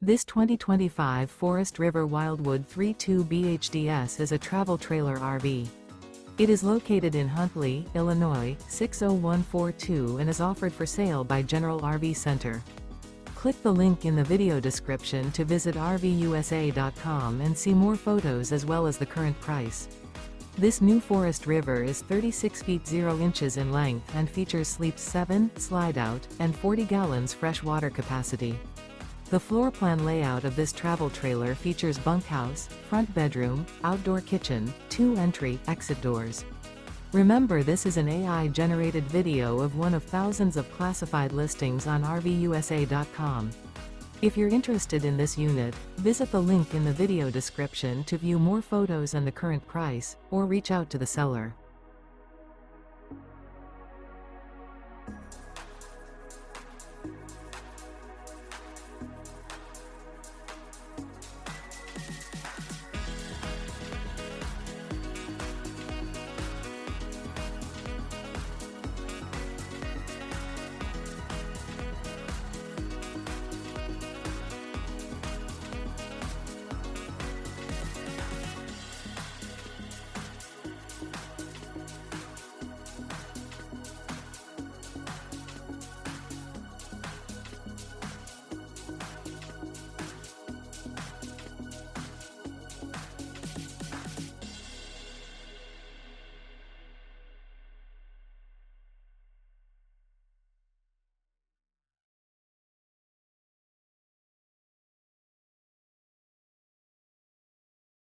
This 2025 Forest River Wildwood 3.2 BHDS is a travel trailer RV. It is located in Huntley, Illinois, 60142 and is offered for sale by General RV Center. Click the link in the video description to visit RVUSA.com and see more photos as well as the current price. This new Forest River is 36 feet 0 inches in length and features sleeps 7, slide-out, and 40 gallons fresh water capacity. The floor plan layout of this travel trailer features bunkhouse, front bedroom, outdoor kitchen, 2 entry/exit doors. Remember, this is an AI-generated video of one of thousands of classified listings on RVUSA.com. If you're interested in this unit, visit the link in the video description to view more photos and the current price, or reach out to the seller.